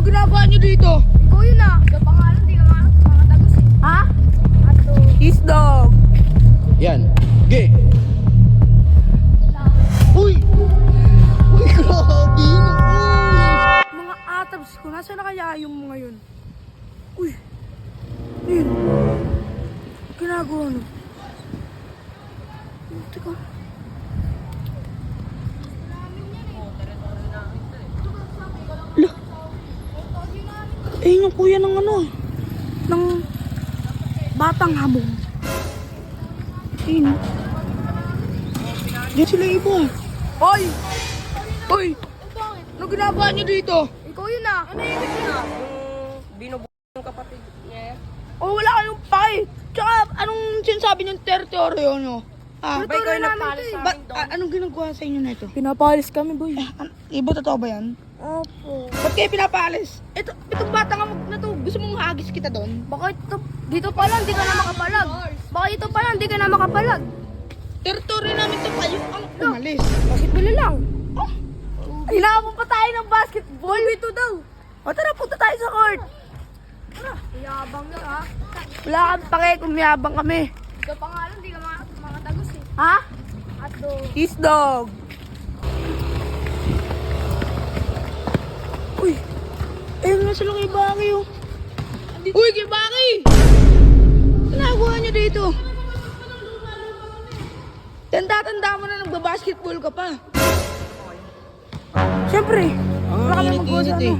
ginagawa niyo dito? Ikaw yun ah. Ikaw pangalan, di ka mga tagos eh. Ha? Ato. Isdog. Yan. Ge. Uy! Uy, grabe yun. Uy! Mga atabs ko, nasa na kaya yung mga yun? Uy! Yun. Ginagawa no? Teka. Lah. Eh, yung kuya ng ano? Ng batang hamog. Ayun. Diyan sila iba. Hoy! Hoy! Ano ginagawa niyo dito? Ikaw yun ah. Ano yung binubuo ng kapatid niya? Oh, wala kayong pake. Tsaka, anong sinasabi niyong territoryo niyo? Ah, Ba ikaw yung nagpalis sa amin doon? anong ginagawa sa inyo na ito? Pinapalis kami boy. Ibo, totoo ba yan? Opo. Ba't kayo pinapaalis? Itong bata nga na to, gusto mong hagis kita doon? Bakit dito pa lang di ka na makapalag? Bakit ito pa lang di ka na makapalag? Territoryo namin to pa yung ang umalis. Basketball lang. Oh, Hinabon pa tayo ng basketball. Ito daw. o tara, punta tayo sa court. Yabang na ha. Wala kang pake kung mayabang kami. Ikaw pangalan, di ka mga tagos eh. Ha? Ato. Isdog. Uy, ayun nga sila kay Baki oh. Uy, kay Baki! Ginagawa niyo dito? Tanda-tanda mo na nagbabasketball ka pa. Siyempre, wala kami magawa sa ano.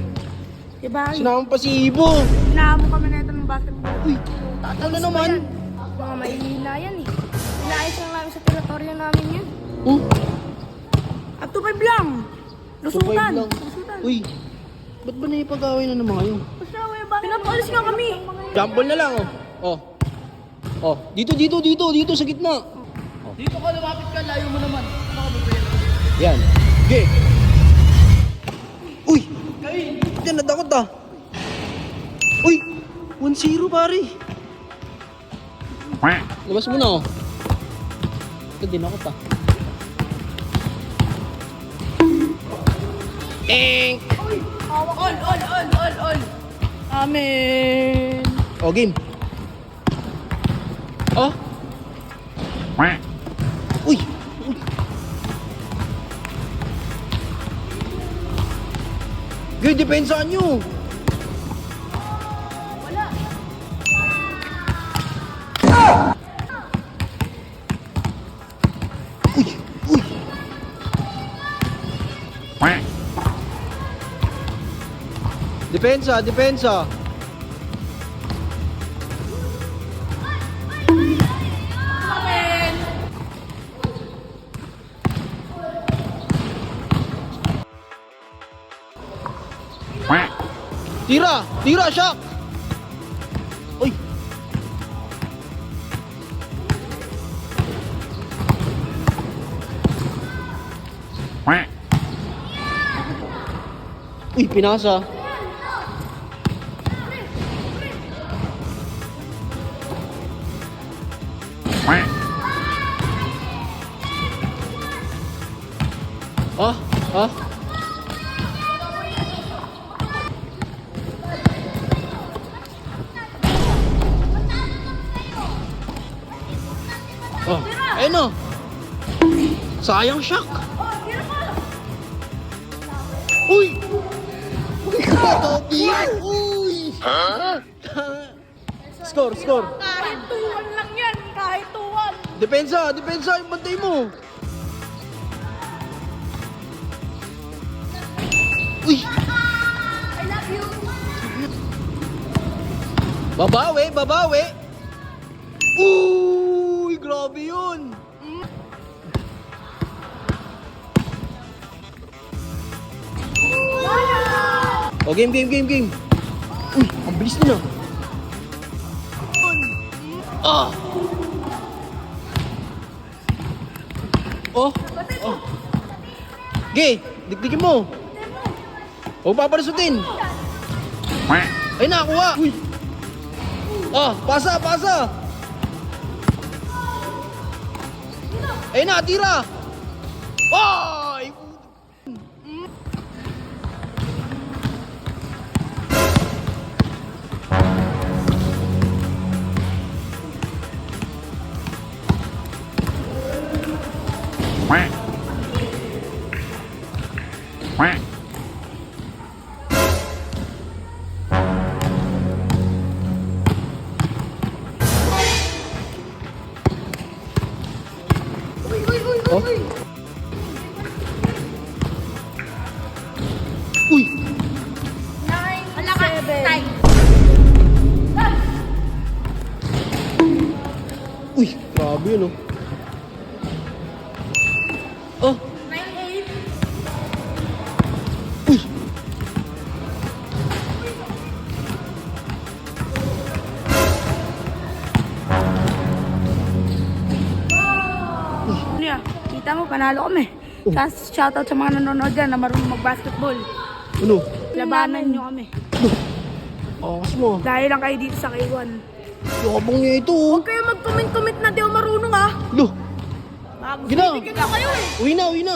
Kay Baki, Sinama pa si Ibo. hinahamon kami na ito ng basketball. Uy, tataw na naman. Mga mahihina yan eh. Inaayos lang namin sa teritoryo namin yan. Oh, Up to 5 lang. Lusutan. 2-5 lang. Lusutan. Uy, ba't ba naipag-away na ng mga yun? Basta, pinapalis nga kami. Jumble na lang, oh. Oh. Oh, dito sa gitna. Dito ka lumapit ka, layo mo naman. Ano ka ba Yan. Ge. Uy! Diyan, nadakot ah. Uy! 1-0 pare. Labas mo na oh. Ito din ako pa. All. Amen. Oh, game. Oh. Uy! Uy. Good, depensa nyo. Uy! Uy! Depensa. Tira, Shaq! Uy! Uy, pinasa. Ah? Oh, ayun o. Sayang, Shaq. Uy! Uy, grabe yan! Uy! Score. Kahit tuwan lang yan. Kahit tuwan. Depensa, yung bantay mo. Uy! I love you. Babawi. Uy, grabe yun. Oh, game. Uy, ang bilis nila. Ah! Oh. Gay, dikdikin mo. Huwag papalusutin. Ay, nakakuha. Uy. Ah, pasa. Ay, natira. Ay! Oh. Uy! 9, 7. Uy! Grabe yun, oh. Oh! 9, 8. Uy! Ano yan? Kita mo, panalo kami. Shoutout sa mga nanonood dyan na marunong mag-basketball. Ano? Labanan nyo kami. Akas mo. Dahil lang kayo dito sa K1. Yabang niya ito, oh. Huwag kayo mag-comment na di ako marunong ah. Lo! Baka Gina! bibigyan ko kayo eh. Uwi na, uwi na.